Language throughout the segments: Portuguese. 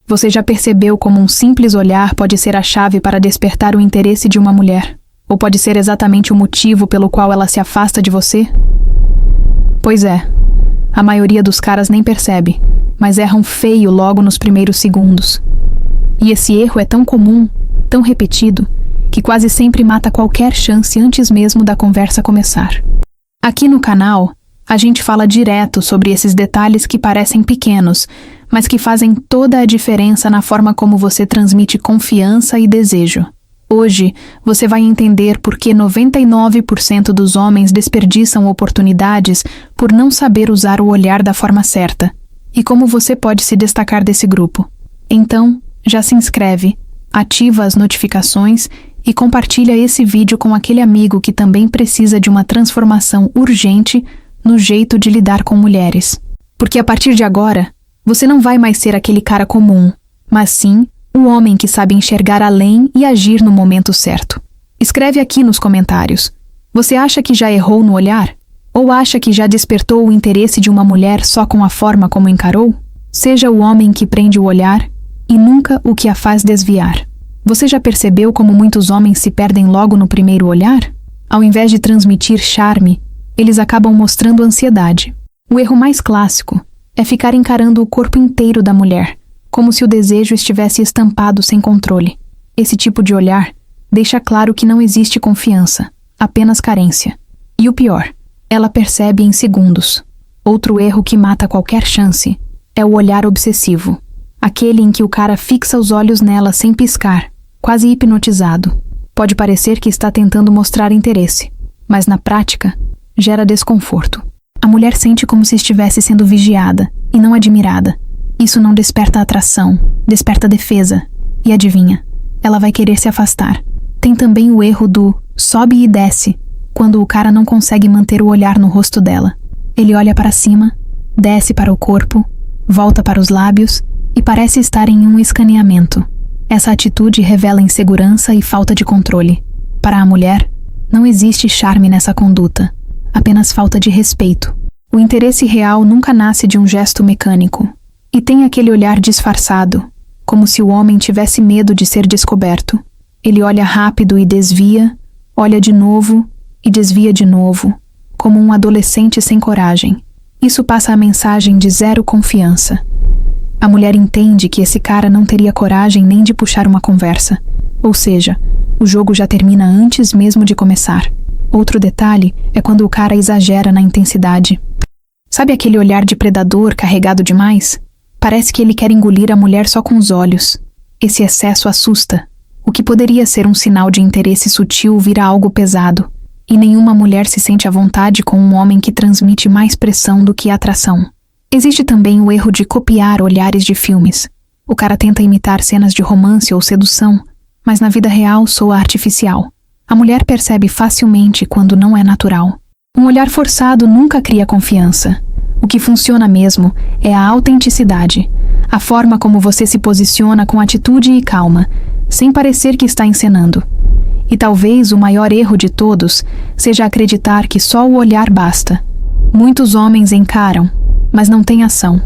Você já percebeu como um simples olhar pode ser a chave para despertar o interesse de uma mulher? Ou pode ser exatamente o motivo pelo qual ela se afasta de você? Pois é, a maioria dos caras nem percebe, mas erram feio logo nos primeiros segundos. E esse erro é tão comum, tão repetido, que quase sempre mata qualquer chance antes mesmo da conversa começar. Aqui no canal, a gente fala direto sobre esses detalhes que parecem pequenos, mas que fazem toda a diferença na forma como você transmite confiança e desejo. Hoje, você vai entender por que 99% dos homens desperdiçam oportunidades por não saber usar o olhar da forma certa, e como você pode se destacar desse grupo. Então, já se inscreve, ativa as notificações e compartilha esse vídeo com aquele amigo que também precisa de uma transformação urgente no jeito de lidar com mulheres. Porque a partir de agora, você não vai mais ser aquele cara comum, mas sim um homem que sabe enxergar além e agir no momento certo. Escreve aqui nos comentários. Você acha que já errou no olhar? Ou acha que já despertou o interesse de uma mulher só com a forma como encarou? Seja o homem que prende o olhar e nunca o que a faz desviar. Você já percebeu como muitos homens se perdem logo no primeiro olhar? Ao invés de transmitir charme, eles acabam mostrando ansiedade. O erro mais clássico é ficar encarando o corpo inteiro da mulher, como se o desejo estivesse estampado sem controle. Esse tipo de olhar deixa claro que não existe confiança, apenas carência. E o pior, ela percebe em segundos. Outro erro que mata qualquer chance é o olhar obsessivo. Aquele em que o cara fixa os olhos nela sem piscar, quase hipnotizado. Pode parecer que está tentando mostrar interesse, mas na prática, gera desconforto. A mulher sente como se estivesse sendo vigiada e não admirada. Isso não desperta atração, desperta defesa. E adivinha, ela vai querer se afastar. Tem também o erro do sobe e desce, quando o cara não consegue manter o olhar no rosto dela. Ele olha para cima, desce para o corpo, volta para os lábios e parece estar em um escaneamento. Essa atitude revela insegurança e falta de controle. Para a mulher, não existe charme nessa conduta, apenas falta de respeito. O interesse real nunca nasce de um gesto mecânico. E tem aquele olhar disfarçado, como se o homem tivesse medo de ser descoberto. Ele olha rápido e desvia, olha de novo e desvia de novo, como um adolescente sem coragem. Isso passa a mensagem de zero confiança. A mulher entende que esse cara não teria coragem nem de puxar uma conversa. Ou seja, o jogo já termina antes mesmo de começar. Outro detalhe é quando o cara exagera na intensidade. Sabe aquele olhar de predador carregado demais? Parece que ele quer engolir a mulher só com os olhos. Esse excesso assusta. O que poderia ser um sinal de interesse sutil vira algo pesado. E nenhuma mulher se sente à vontade com um homem que transmite mais pressão do que atração. Existe também o erro de copiar olhares de filmes. O cara tenta imitar cenas de romance ou sedução, mas na vida real soa artificial. A mulher percebe facilmente quando não é natural. Um olhar forçado nunca cria confiança. O que funciona mesmo é a autenticidade, a forma como você se posiciona com atitude e calma, sem parecer que está encenando. E talvez o maior erro de todos seja acreditar que só o olhar basta. Muitos homens encaram, mas não têm ação.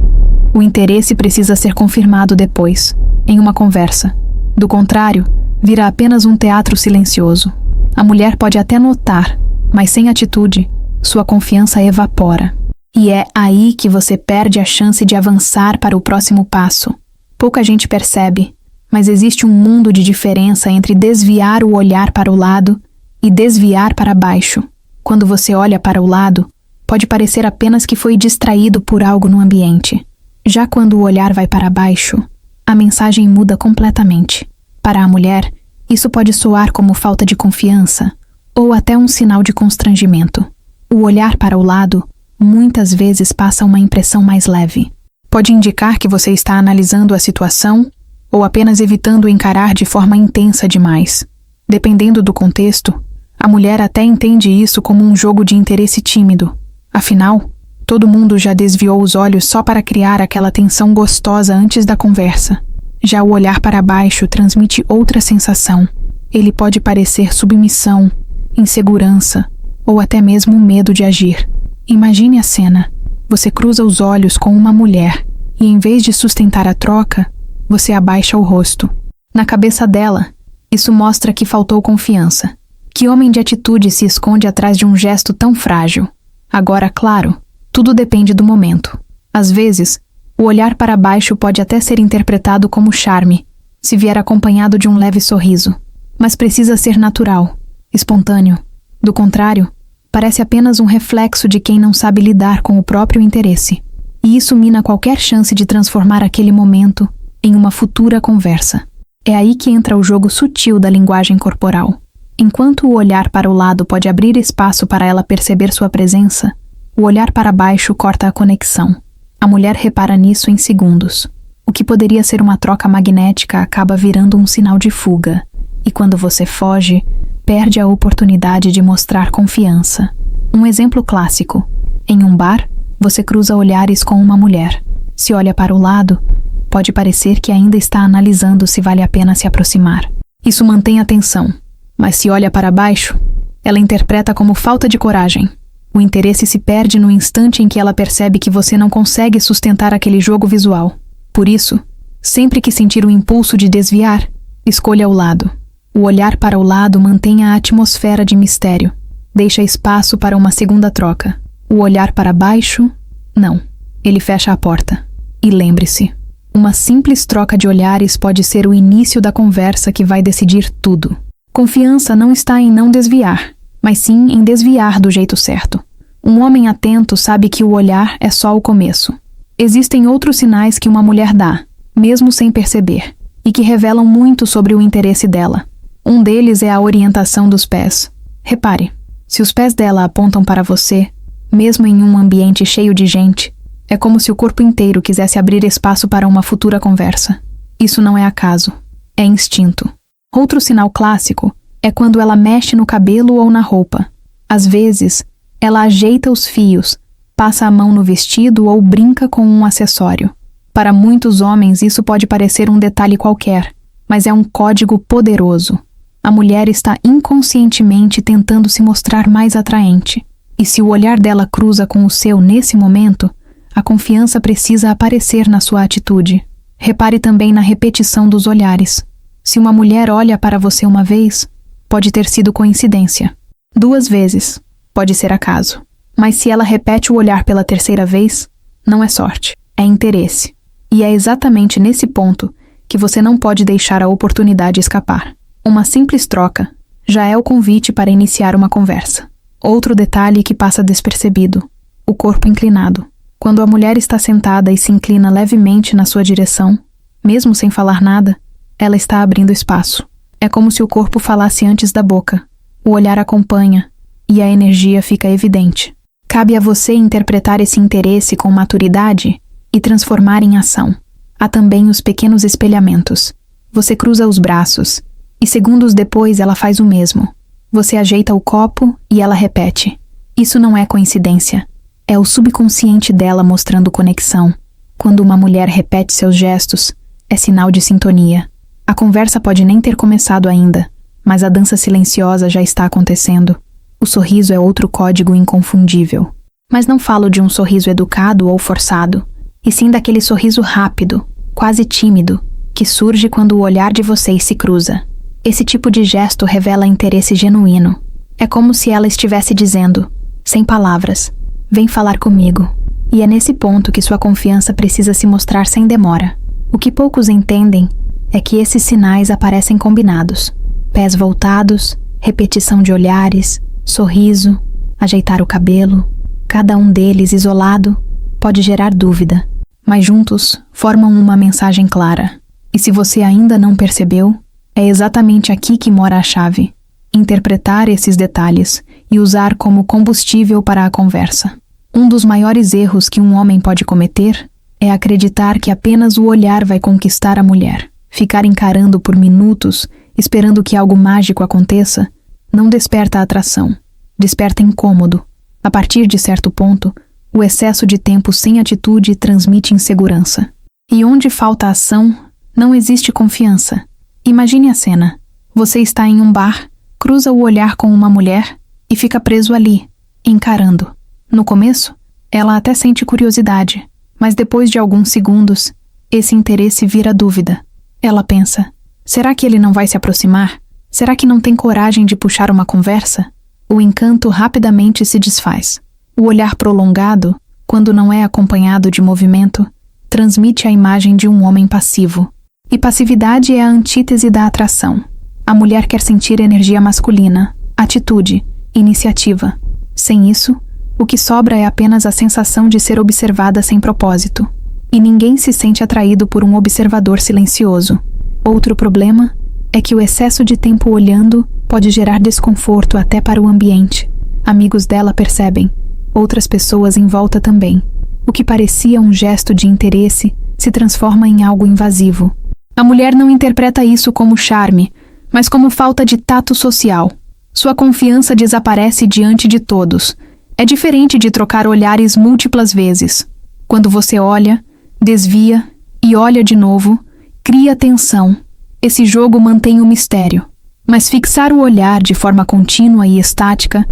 O interesse precisa ser confirmado depois, em uma conversa. Do contrário, vira apenas um teatro silencioso. A mulher pode até notar, mas sem atitude, sua confiança evapora. E é aí que você perde a chance de avançar para o próximo passo. Pouca gente percebe, mas existe um mundo de diferença entre desviar o olhar para o lado e desviar para baixo. Quando você olha para o lado, pode parecer apenas que foi distraído por algo no ambiente. Já quando o olhar vai para baixo, a mensagem muda completamente. Para a mulher, isso pode soar como falta de confiança ou até um sinal de constrangimento. O olhar para o lado muitas vezes passa uma impressão mais leve. Pode indicar que você está analisando a situação ou apenas evitando encarar de forma intensa demais. Dependendo do contexto, a mulher até entende isso como um jogo de interesse tímido. Afinal, todo mundo já desviou os olhos só para criar aquela tensão gostosa antes da conversa. Já o olhar para baixo transmite outra sensação. Ele pode parecer submissão, insegurança ou até mesmo medo de agir. Imagine a cena. Você cruza os olhos com uma mulher e, em vez de sustentar a troca, Você abaixa o rosto. Na cabeça dela, isso mostra que faltou confiança. Que homem de atitude se esconde atrás de um gesto tão frágil? Agora, claro, tudo depende do momento. Às vezes, o olhar para baixo pode até ser interpretado como charme, se vier acompanhado de um leve sorriso. Mas precisa ser natural, espontâneo. Do contrário, parece apenas um reflexo de quem não sabe lidar com o próprio interesse. E isso mina qualquer chance de transformar aquele momento em uma futura conversa. É aí que entra o jogo sutil da linguagem corporal. Enquanto o olhar para o lado pode abrir espaço para ela perceber sua presença, o olhar para baixo corta a conexão. A mulher repara nisso em segundos. O que poderia ser uma troca magnética acaba virando um sinal de fuga. E quando você foge, perde a oportunidade de mostrar confiança. Um exemplo clássico. Em um bar, você cruza olhares com uma mulher. Se olha para o lado, pode parecer que ainda está analisando se vale a pena se aproximar. Isso mantém a atenção. Mas se olha para baixo, ela interpreta como falta de coragem. O interesse se perde no instante em que ela percebe que você não consegue sustentar aquele jogo visual. Por isso, sempre que sentir o impulso de desviar, escolha o lado. O olhar para o lado mantém a atmosfera de mistério. Deixa espaço para uma segunda troca. O olhar para baixo, não. Ele fecha a porta. E lembre-se, uma simples troca de olhares pode ser o início da conversa que vai decidir tudo. Confiança não está em não desviar, mas sim em desviar do jeito certo. Um homem atento sabe que o olhar é só o começo. Existem outros sinais que uma mulher dá, mesmo sem perceber, e que revelam muito sobre o interesse dela. Um deles é a orientação dos pés. Repare, se os pés dela apontam para você, mesmo em um ambiente cheio de gente, é como se o corpo inteiro quisesse abrir espaço para uma futura conversa. Isso não é acaso, é instinto. Outro sinal clássico é quando ela mexe no cabelo ou na roupa. Às vezes, ela ajeita os fios, passa a mão no vestido ou brinca com um acessório. Para muitos homens, isso pode parecer um detalhe qualquer, mas é um código poderoso. A mulher está inconscientemente tentando se mostrar mais atraente. E se o olhar dela cruza com o seu nesse momento, a confiança precisa aparecer na sua atitude. Repare também na repetição dos olhares. Se uma mulher olha para você uma vez, pode ter sido coincidência. 2 vezes, pode ser acaso. Mas se ela repete o olhar pela 3ª vez, não é sorte, é interesse. E é exatamente nesse ponto que você não pode deixar a oportunidade escapar. Uma simples troca já é o convite para iniciar uma conversa. Outro detalhe que passa despercebido: o corpo inclinado. Quando a mulher está sentada e se inclina levemente na sua direção, mesmo sem falar nada, ela está abrindo espaço. É como se o corpo falasse antes da boca. O olhar acompanha e a energia fica evidente. Cabe a você interpretar esse interesse com maturidade e transformar em ação. Há também os pequenos espelhamentos. Você cruza os braços e segundos depois ela faz o mesmo. Você ajeita o copo e ela repete. Isso não é coincidência. É o subconsciente dela mostrando conexão. Quando uma mulher repete seus gestos, é sinal de sintonia. A conversa pode nem ter começado ainda, mas a dança silenciosa já está acontecendo. O sorriso é outro código inconfundível. Mas não falo de um sorriso educado ou forçado, e sim daquele sorriso rápido, quase tímido, que surge quando o olhar de vocês se cruza. Esse tipo de gesto revela interesse genuíno. É como se ela estivesse dizendo, sem palavras, vem falar comigo. E é nesse ponto que sua confiança precisa se mostrar sem demora. O que poucos entendem é que esses sinais aparecem combinados. Pés voltados, repetição de olhares, sorriso, ajeitar o cabelo. Cada um deles isolado pode gerar dúvida, mas juntos formam uma mensagem clara. E se você ainda não percebeu, é exatamente aqui que mora a chave. Interpretar esses detalhes e usar como combustível para a conversa. Um dos maiores erros que um homem pode cometer é acreditar que apenas o olhar vai conquistar a mulher. Ficar encarando por minutos, esperando que algo mágico aconteça, não desperta atração, desperta incômodo. A partir de certo ponto, o excesso de tempo sem atitude transmite insegurança. E onde falta ação, não existe confiança. Imagine a cena. Você está em um bar, cruza o olhar com uma mulher e fica preso ali, encarando. No começo, ela até sente curiosidade, mas depois de alguns segundos, esse interesse vira dúvida. Ela pensa: será que ele não vai se aproximar? Será que não tem coragem de puxar uma conversa? O encanto rapidamente se desfaz. O olhar prolongado, quando não é acompanhado de movimento, transmite a imagem de um homem passivo. E passividade é a antítese da atração. A mulher quer sentir energia masculina, atitude, iniciativa. Sem isso, o que sobra é apenas a sensação de ser observada sem propósito. E ninguém se sente atraído por um observador silencioso. Outro problema é que o excesso de tempo olhando pode gerar desconforto até para o ambiente. Amigos dela percebem, outras pessoas em volta também. O que parecia um gesto de interesse se transforma em algo invasivo. A mulher não interpreta isso como charme, mas como falta de tato social. Sua confiança desaparece diante de todos. É diferente de trocar olhares múltiplas vezes. Quando você olha, desvia e olha de novo, cria tensão. Esse jogo mantém o mistério. Mas fixar o olhar de forma contínua e estática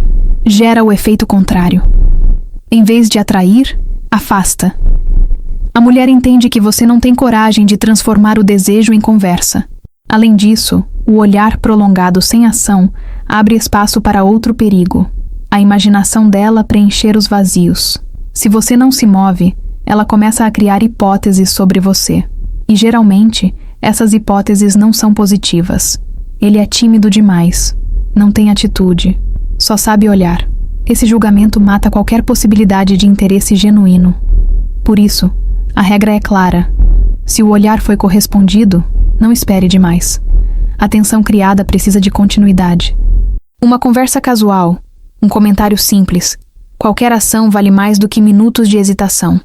gera o efeito contrário. Em vez de atrair, afasta. A mulher entende que você não tem coragem de transformar o desejo em conversa. Além disso, o olhar prolongado sem ação abre espaço para outro perigo: a imaginação dela preencher os vazios. Se você não se move, ela começa a criar hipóteses sobre você. E geralmente, essas hipóteses não são positivas. Ele é tímido demais, não tem atitude, só sabe olhar. Esse julgamento mata qualquer possibilidade de interesse genuíno. Por isso, a regra é clara: se o olhar foi correspondido, não espere demais. A tensão criada precisa de continuidade. Uma conversa casual, um comentário simples, qualquer ação vale mais do que minutos de hesitação.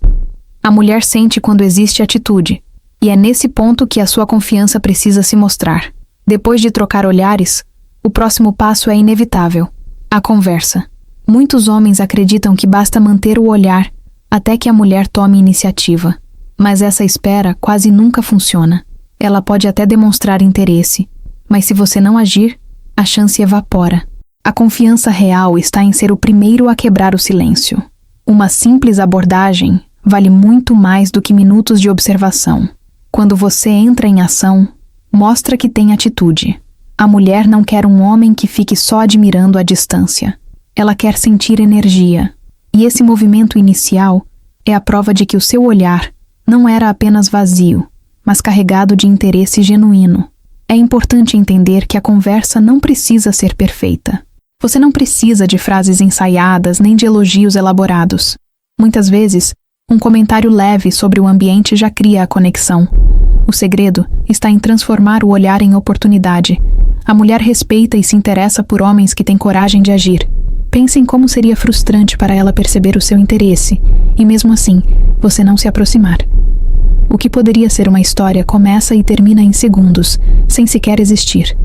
A mulher sente quando existe atitude, e é nesse ponto que a sua confiança precisa se mostrar. Depois de trocar olhares, o próximo passo é inevitável: a conversa. Muitos homens acreditam que basta manter o olhar até que a mulher tome iniciativa. Mas essa espera quase nunca funciona. Ela pode até demonstrar interesse, mas se você não agir, a chance evapora. A confiança real está em ser o primeiro a quebrar o silêncio. Uma simples abordagem vale muito mais do que minutos de observação. Quando você entra em ação, mostra que tem atitude. A mulher não quer um homem que fique só admirando à distância. Ela quer sentir energia. E esse movimento inicial é a prova de que o seu olhar não era apenas vazio, mas carregado de interesse genuíno. É importante entender que a conversa não precisa ser perfeita. Você não precisa de frases ensaiadas nem de elogios elaborados. Muitas vezes, um comentário leve sobre o ambiente já cria a conexão. O segredo está em transformar o olhar em oportunidade. A mulher respeita e se interessa por homens que têm coragem de agir. Pense em como seria frustrante para ela perceber o seu interesse, e mesmo assim, você não se aproximar. O que poderia ser uma história começa e termina em segundos, sem sequer existir.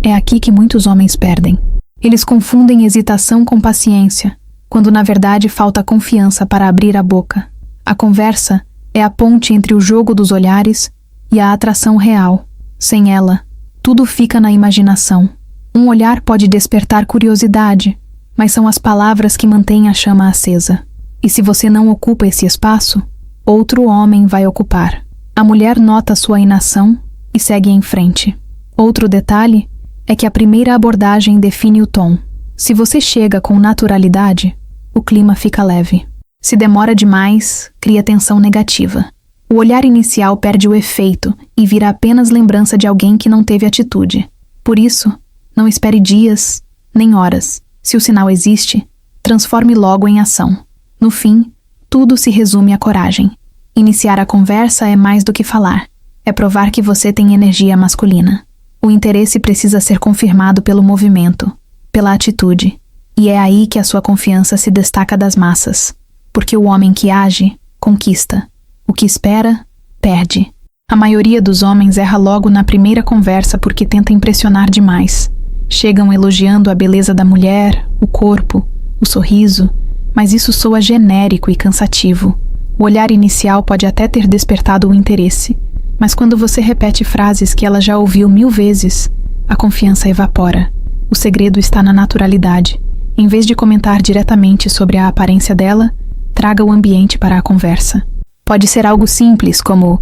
É aqui que muitos homens perdem. Eles confundem hesitação com paciência, quando na verdade falta confiança para abrir a boca. A conversa é a ponte entre o jogo dos olhares e a atração real. Sem ela, tudo fica na imaginação. Um olhar pode despertar curiosidade, mas são as palavras que mantêm a chama acesa. E se você não ocupa esse espaço, outro homem vai ocupar. A mulher nota sua inação e segue em frente. Outro detalhe é que a primeira abordagem define o tom. Se você chega com naturalidade, o clima fica leve. Se demora demais, cria tensão negativa. O olhar inicial perde o efeito e vira apenas lembrança de alguém que não teve atitude. Por isso, não espere dias, nem horas. Se o sinal existe, transforme logo em ação. No fim, tudo se resume à coragem. Iniciar a conversa é mais do que falar. É provar que você tem energia masculina. O interesse precisa ser confirmado pelo movimento, pela atitude. E é aí que a sua confiança se destaca das massas. Porque o homem que age, conquista. O que espera, perde. A maioria dos homens erra logo na primeira conversa porque tenta impressionar demais. Chegam elogiando a beleza da mulher, o corpo, o sorriso, mas isso soa genérico e cansativo. O olhar inicial pode até ter despertado o interesse, mas quando você repete frases que ela já ouviu 1000 vezes, a confiança evapora. O segredo está na naturalidade. Em vez de comentar diretamente sobre a aparência dela, traga o ambiente para a conversa. Pode ser algo simples, como: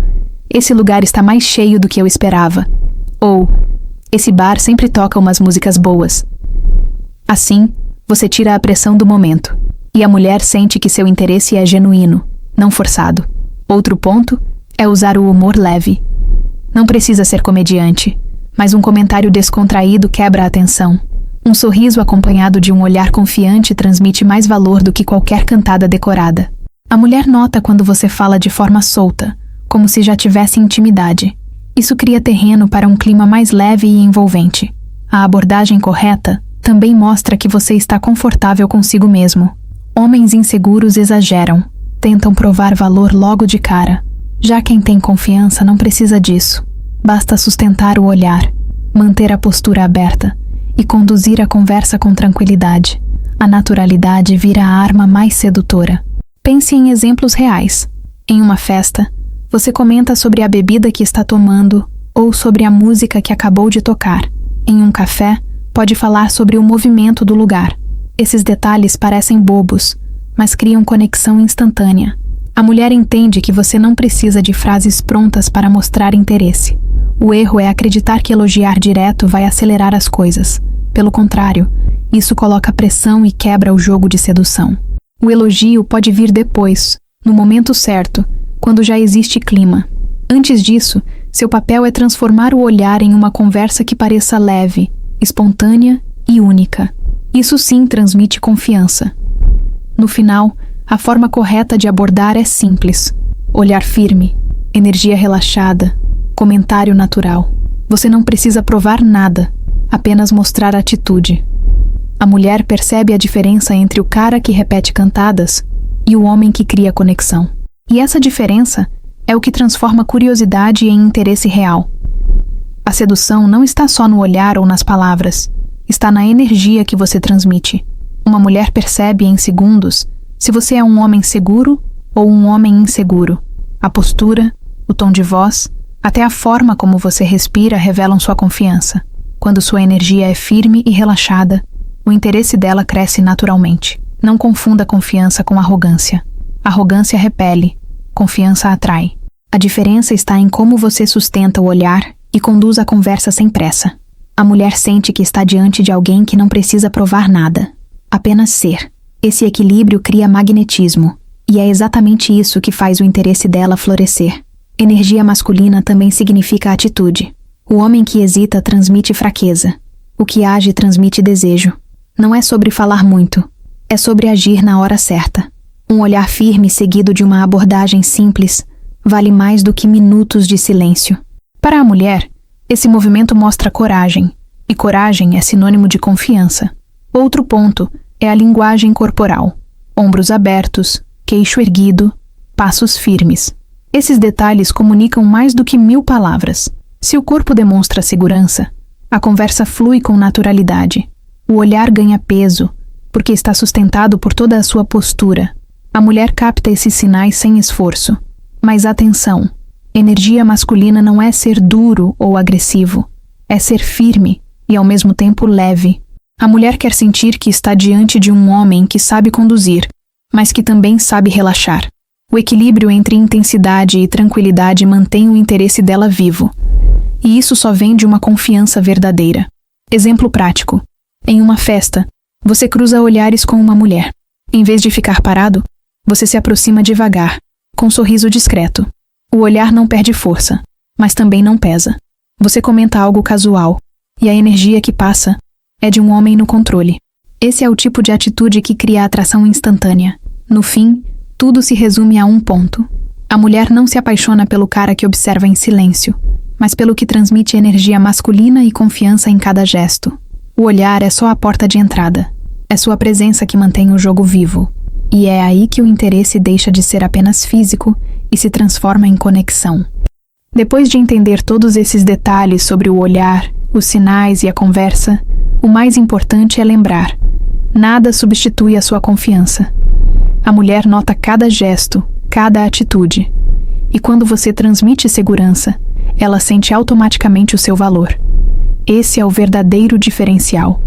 esse lugar está mais cheio do que eu esperava. Ou, esse bar sempre toca umas músicas boas. Assim, você tira a pressão do momento, e a mulher sente que seu interesse é genuíno, não forçado. Outro ponto é usar o humor leve. Não precisa ser comediante, mas um comentário descontraído quebra a tensão. Um sorriso acompanhado de um olhar confiante transmite mais valor do que qualquer cantada decorada. A mulher nota quando você fala de forma solta, como se já tivesse intimidade. Isso cria terreno para um clima mais leve e envolvente. A abordagem correta também mostra que você está confortável consigo mesmo. Homens inseguros exageram, tentam provar valor logo de cara. Já quem tem confiança não precisa disso. Basta sustentar o olhar, manter a postura aberta e conduzir a conversa com tranquilidade. A naturalidade vira a arma mais sedutora. Pense em exemplos reais. Em uma festa, você comenta sobre a bebida que está tomando ou sobre a música que acabou de tocar. Em um café, pode falar sobre o movimento do lugar. Esses detalhes parecem bobos, mas criam conexão instantânea. A mulher entende que você não precisa de frases prontas para mostrar interesse. O erro é acreditar que elogiar direto vai acelerar as coisas. Pelo contrário, isso coloca pressão e quebra o jogo de sedução. O elogio pode vir depois, no momento certo, quando já existe clima. Antes disso, seu papel é transformar o olhar em uma conversa que pareça leve, espontânea e única. Isso sim transmite confiança. No final, a forma correta de abordar é simples. Olhar firme, energia relaxada, comentário natural. Você não precisa provar nada, apenas mostrar atitude. A mulher percebe a diferença entre o cara que repete cantadas e o homem que cria conexão. E essa diferença é o que transforma curiosidade em interesse real. A sedução não está só no olhar ou nas palavras, está na energia que você transmite. Uma mulher percebe em segundos se você é um homem seguro ou um homem inseguro. A postura, o tom de voz, até a forma como você respira revelam sua confiança. Quando sua energia é firme e relaxada, o interesse dela cresce naturalmente. Não confunda confiança com arrogância. Arrogância repele, confiança atrai. A diferença está em como você sustenta o olhar e conduz a conversa sem pressa. A mulher sente que está diante de alguém que não precisa provar nada, apenas ser. Esse equilíbrio cria magnetismo, e é exatamente isso que faz o interesse dela florescer. Energia masculina também significa atitude. O homem que hesita transmite fraqueza. O que age transmite desejo. Não é sobre falar muito, é sobre agir na hora certa. Um olhar firme seguido de uma abordagem simples vale mais do que minutos de silêncio. Para a mulher, esse movimento mostra coragem, e coragem é sinônimo de confiança. Outro ponto é a linguagem corporal. Ombros abertos, queixo erguido, passos firmes. Esses detalhes comunicam mais do que 1000 palavras. Se o corpo demonstra segurança, a conversa flui com naturalidade. O olhar ganha peso, porque está sustentado por toda a sua postura. A mulher capta esses sinais sem esforço. Mas atenção, energia masculina não é ser duro ou agressivo, é ser firme e ao mesmo tempo leve. A mulher quer sentir que está diante de um homem que sabe conduzir, mas que também sabe relaxar. O equilíbrio entre intensidade e tranquilidade mantém o interesse dela vivo. E isso só vem de uma confiança verdadeira. Exemplo prático. Em uma festa, você cruza olhares com uma mulher. Em vez de ficar parado, você se aproxima devagar, com um sorriso discreto. O olhar não perde força, mas também não pesa. Você comenta algo casual, e a energia que passa é de um homem no controle. Esse é o tipo de atitude que cria atração instantânea. No fim, tudo se resume a um ponto. A mulher não se apaixona pelo cara que observa em silêncio, mas pelo que transmite energia masculina e confiança em cada gesto. O olhar é só a porta de entrada. É sua presença que mantém o jogo vivo. E é aí que o interesse deixa de ser apenas físico e se transforma em conexão. Depois de entender todos esses detalhes sobre o olhar, os sinais e a conversa, o mais importante é lembrar: nada substitui a sua confiança. A mulher nota cada gesto, cada atitude. E quando você transmite segurança, ela sente automaticamente o seu valor. Esse é o verdadeiro diferencial.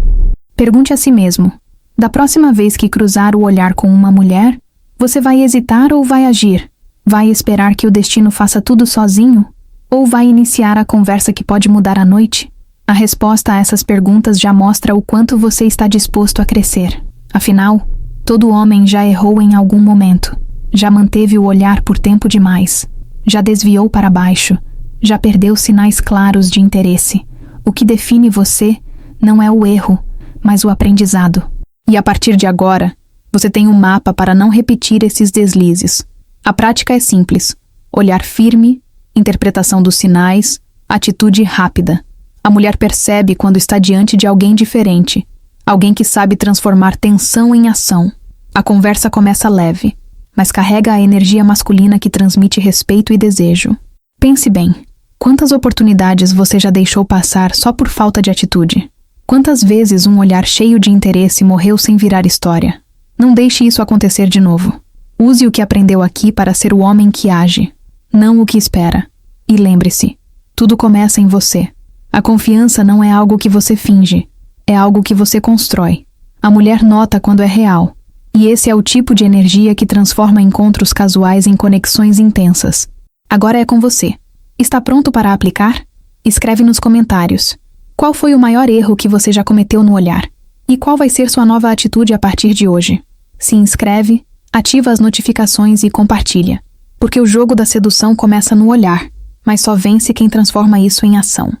Pergunte a si mesmo: da próxima vez que cruzar o olhar com uma mulher, você vai hesitar ou vai agir? Vai esperar que o destino faça tudo sozinho? Ou vai iniciar a conversa que pode mudar a noite? A resposta a essas perguntas já mostra o quanto você está disposto a crescer. Afinal, todo homem já errou em algum momento. Já manteve o olhar por tempo demais. Já desviou para baixo. Já perdeu sinais claros de interesse. O que define você não é o erro, mas o aprendizado. E a partir de agora, você tem um mapa para não repetir esses deslizes. A prática é simples. Olhar firme, interpretação dos sinais, atitude rápida. A mulher percebe quando está diante de alguém diferente. Alguém que sabe transformar tensão em ação. A conversa começa leve, mas carrega a energia masculina que transmite respeito e desejo. Pense bem, quantas oportunidades você já deixou passar só por falta de atitude? Quantas vezes um olhar cheio de interesse morreu sem virar história? Não deixe isso acontecer de novo. Use o que aprendeu aqui para ser o homem que age, não o que espera. E lembre-se, tudo começa em você. A confiança não é algo que você finge, é algo que você constrói. A mulher nota quando é real. E esse é o tipo de energia que transforma encontros casuais em conexões intensas. Agora é com você. Está pronto para aplicar? Escreve nos comentários. Qual foi o maior erro que você já cometeu no olhar? E qual vai ser sua nova atitude a partir de hoje? Se inscreve, ativa as notificações e compartilha. Porque o jogo da sedução começa no olhar, mas só vence quem transforma isso em ação.